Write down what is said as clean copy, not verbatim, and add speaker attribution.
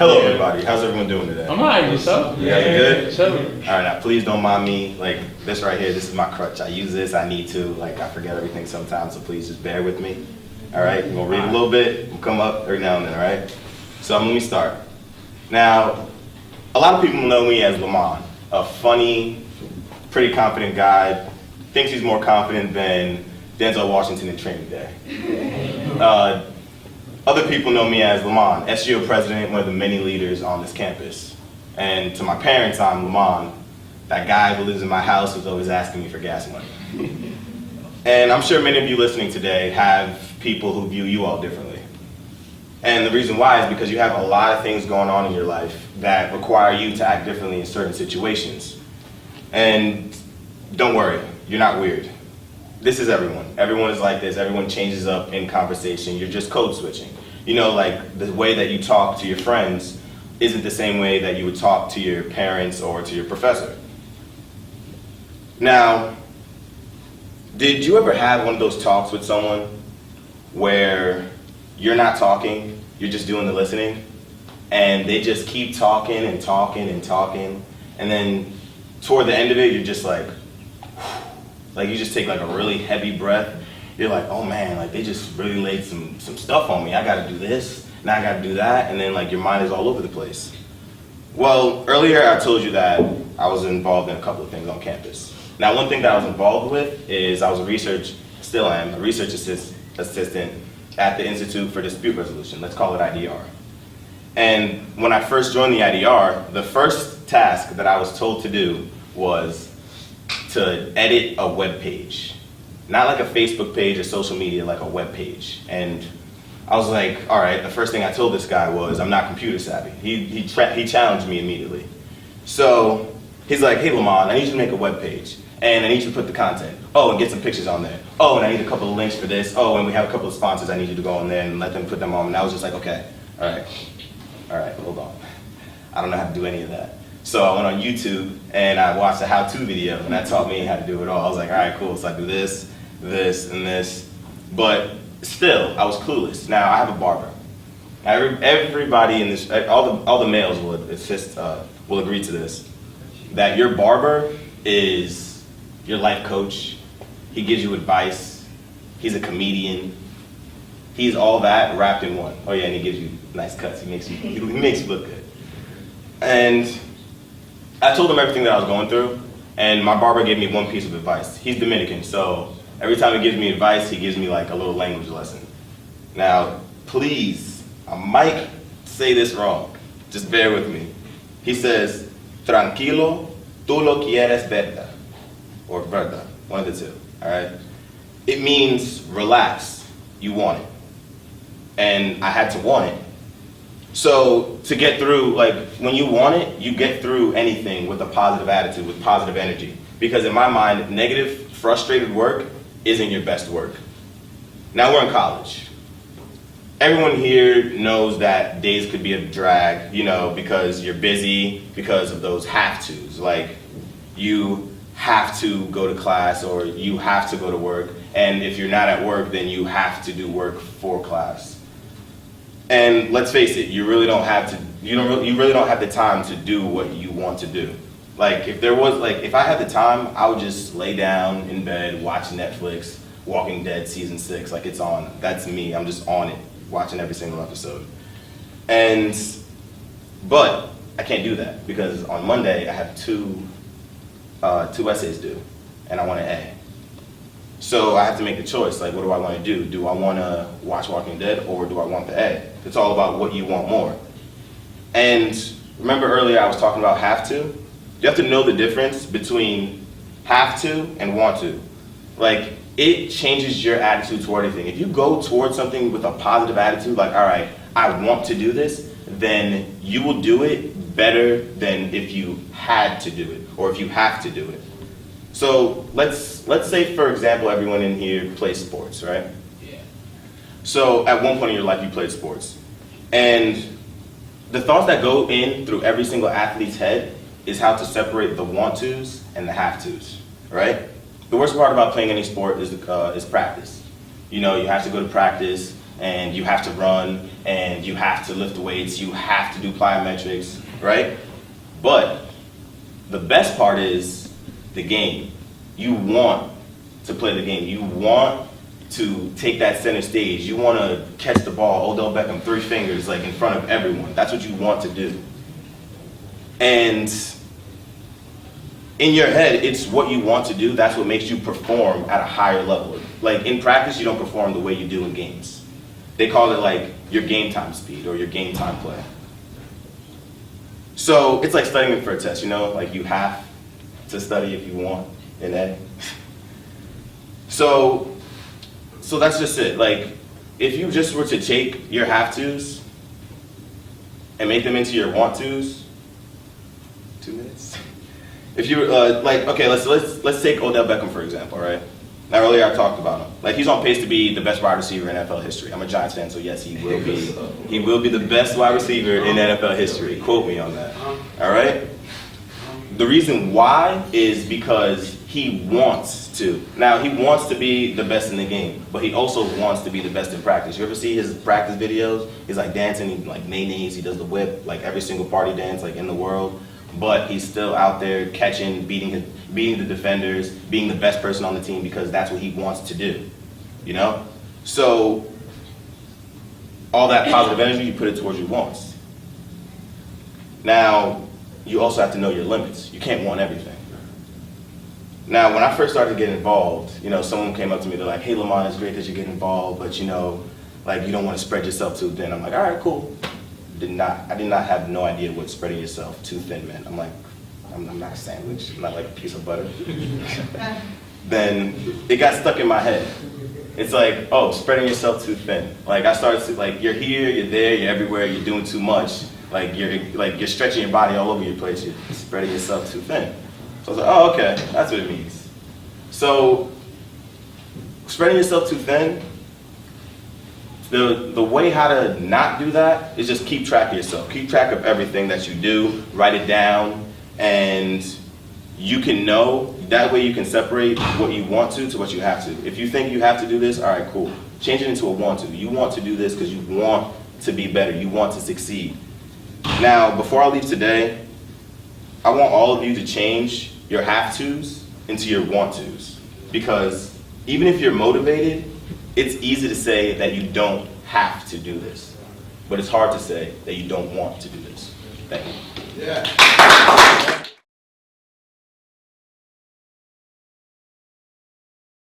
Speaker 1: Hello, everybody. How's everyone doing today?
Speaker 2: I'm alright, yourself?
Speaker 1: Yeah, you good?
Speaker 2: Sure.
Speaker 1: All right, now please don't mind me. Like this right here, this is my crutch. I use this. I need to. Like I forget everything sometimes, so please just bear with me. All right, we're gonna read a little bit. We'll come up every now and then. All right. So let me start. Now, a lot of people know me as Leman, a funny, pretty confident guy. Thinks he's more confident than Denzel Washington in Training Day. Other people know me as Leman, SGO president, one of the many leaders on this campus. And to my parents, I'm Leman, that guy who lives in my house who's always asking me for gas money. And I'm sure many of you listening today have people who view you all differently. And the reason why is because you have a lot of things going on in your life that require you to act differently in certain situations. And don't worry, you're not weird. This is everyone. Everyone is like this. Everyone changes up in conversation. You're just code switching. You know, like the way that you talk to your friends isn't the same way that you would talk to your parents or to your professor. Now, did you ever have one of those talks with someone where you're not talking, you're just doing the listening, and they just keep talking and talking and talking, and then toward the end of it, you're just like you just take like a really heavy breath. You're like, oh man, like they just really laid some stuff on me. I gotta do this, now I gotta do that, and then like your mind is all over the place. Well, earlier I told you that I was involved in a couple of things on campus. Now, one thing that I was involved with is I was a research assistant at the Institute for Dispute Resolution. Let's call it IDR. And when I first joined the IDR, the first task that I was told to do was to edit a web page. Not like a Facebook page or social media, like a web page. And I was like, all right, the first thing I told this guy was, I'm not computer savvy. He challenged me immediately. So he's like, hey Leman, I need you to make a web page. And I need you to put the content. Oh, and get some pictures on there. Oh, and I need a couple of links for this. Oh, and we have a couple of sponsors I need you to go on there and let them put them on. And I was just like, okay, all right, hold on. I don't know how to do any of that. So I went on YouTube and I watched a how-to video and that taught me how to do it all. I was like, all right, cool, so I do this, this, and this. But still, I was clueless. Now I have a barber. Everybody in this, all the males will agree to this, that your barber is your life coach. He gives you advice. He's a comedian. He's all that wrapped in one. Oh yeah, and he gives you nice cuts. He makes you look good. And I told him everything that I was going through, and my barber gave me one piece of advice. He's Dominican, so every time he gives me advice, he gives me like a little language lesson. Now, please, I might say this wrong. Just bear with me. He says, tranquilo, tú lo quieres verdad. Or verdad, one of the two, all right? It means relax, you want it. And I had to want it. So to get through, like when you want it, you get through anything with a positive attitude, with positive energy. Because in my mind, negative, frustrated work isn't your best work. Now we're in college. Everyone here knows that days could be a drag, you know, because you're busy, because of those have-tos. Like you have to go to class or you have to go to work. And if you're not at work, then you have to do work for class. And let's face it, you really don't have the time to do what you want to do. Like if I had the time, I would just lay down in bed, watch Netflix, Walking Dead season 6, like it's on. That's me, I'm just on it, watching every single episode. But I can't do that because on Monday I have two essays due and I want an A. So I have to make the choice, like what do I want to do? Do I want to watch Walking Dead or do I want the A? It's all about what you want more. And remember earlier I was talking about have to? You have to know the difference between have to and want to. Like it changes your attitude toward anything. If you go towards something with a positive attitude, like all right, I want to do this, then you will do it better than if you had to do it or if you have to do it. So let's say, for example, everyone in here plays sports, right? Yeah. So at one point in your life, you played sports. And the thoughts that go in through every single athlete's head is how to separate the want-tos and the have-tos, right? The worst part about playing any sport is practice. You know, you have to go to practice, and you have to run, and you have to lift the weights, you have to do plyometrics, right? But the best part is the game. You want to play the game. You want to take that center stage. You want to catch the ball, Odell Beckham, 3 fingers, like in front of everyone. That's what you want to do. And in your head, it's what you want to do. That's what makes you perform at a higher level. Like in practice, you don't perform the way you do in games. They call it like your game time speed or your game time play. So it's like studying for a test, you know? Like you have to study if you want in ed. So that's just it. Like if you just were to take your have-tos and make them into your want-tos, 2 minutes? If you were like, okay, let's take Odell Beckham for example, right? Now earlier I talked about him. Like he's on pace to be the best wide receiver in NFL history. I'm a Giants fan, so yes, he will be. He will be the best wide receiver in NFL history. Quote me on that. All right. The reason why is because he wants to. Now he wants to be the best in the game, but he also wants to be the best in practice. You ever see his practice videos? He's like dancing, he like nays, he does the whip, like every single party dance like in the world. But he's still out there catching, beating the defenders, being the best person on the team because that's what he wants to do, you know? So all that positive energy, you put it towards your wants. Now, you also have to know your limits. You can't want everything. Now, when I first started to get involved, you know, someone came up to me, they're like, hey, Leman, it's great that you get involved, but you know, like you don't want to spread yourself too thin. I'm like, all right, cool. I did not have no idea what spreading yourself too thin meant. I'm like, I'm not a sandwich. I'm not like a piece of butter. Then it got stuck in my head. It's like, oh, spreading yourself too thin. Like I started to like, you're here, you're there, you're everywhere, you're doing too much. Like you're stretching your body all over your place. You're spreading yourself too thin. So I was like, oh, okay, that's what it means. So spreading yourself too thin. The way how to not do that is just keep track of yourself. Keep track of everything that you do, write it down, and you can know, that way you can separate what you want to what you have to. If you think you have to do this, all right, cool. Change it into a want to. You want to do this because you want to be better. You want to succeed. Now, before I leave today, I want all of you to change your have tos into your want tos. Because even if you're motivated, it's easy to say that you don't have to do this, but it's hard to say that you don't want to do this. Thank you. Yeah.